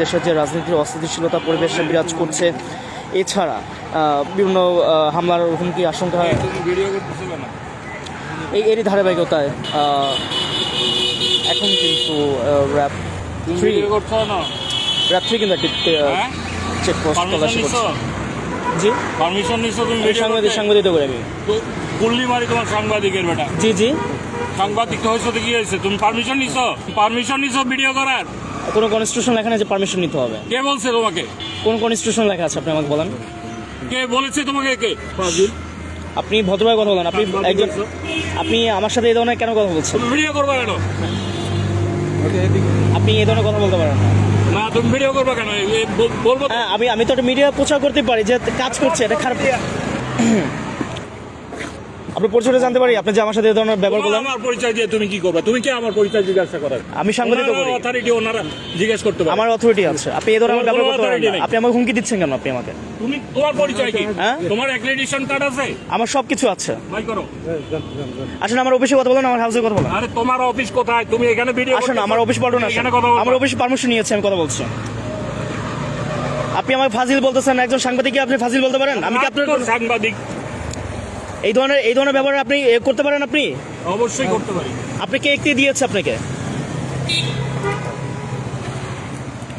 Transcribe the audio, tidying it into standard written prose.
দেশের যে রাজনীতির অস্থিতিশীলতা পরিবেশে বিরাজ করছে, এছাড়া বিভিন্ন হামলার হুমকি আশঙ্কা এরই ধারাবাহিকতায় এখন কিন্তু র্যাব 3 কিন্তু একটি চেকপোস্ট তল্লাশি করছে। জি, পারমিশন নিছো তুমি? সাংবাদিকতা করি আমি। গুল্লি মারি তোমার সাংবাদিকের বেটা। জি জি, সাংবাদিক হয়েছে তো কি হয়েছে? তুমি পারমিশন নিছো ভিডিও করার? কোনো কনস্টিটিউশন লেখা নেই যে পারমিশন নিতে হবে। কে বলছে তোমাকে? কোন কনস্টিটিউশন লেখা আছে আপনি আমাকে বলেন। কে বলেছে তোমাকে? কে? আপনি ভদ্রভাবে কথা বলেন। আপনি আমার সাথে এই ধরনের কেন কথা বলছেন? তুমি ভিডিও করবা কেন? আপনি এই ধরনের কথা বলতে পারেন না। না, তুমি ভিডিও করবা কেন? বলবো। হ্যাঁ, আমি তো একটা মিডিয়া প্রচার করতে পারি যে কাজ করছে, এটা খারাপ। আপনি পরিচয়টা জানতে পারি? আপনি যে আমার সাথে এই ধরনের ব্যবহার করলেন। আমার পরিচয় দিয়ে তুমি কি করবা? তুমি কি আমার পরিচয় জিজ্ঞাসা করার? আমি সাংবাদিকতা করি। অথরিটি ওনারা জিজ্ঞেস করতে পারে। আমার অথরিটি আছে। আপনি এই ধরনের ব্যবহার করতে পারেন না। আপনি আমাকে হুমকি দিচ্ছেন কেন? আপনি আমাকে তুমি তোমার পরিচয় কি? হ্যাঁ, তোমার অ্যাক্রেডিটেশন কার্ড আছে? আমার সবকিছু আছে। ভাই করো। আসলে আমার অফিসে কথা বলেন, আমার হাউসে কথা বলেন। আরে তোমার অফিস কোথায়? তুমি এখানে ভিডিও আসলে আমার অফিস পল্টন আছে। আমার অফিস পারমিশন নিয়েছে, আমি কথা বলছি। আপনি আমাকে ফাজিল বলতেছেন। একজন সাংবাদিককে আপনি ফাজিল বলতে পারেন? আমি কি আপনার সাংবাদিক? এই ধরনের ব্যবহার আপনি করতে পারেন? আপনি অবশ্যই করতে পারি। আপনি কে দিয়েছে আপনাকে?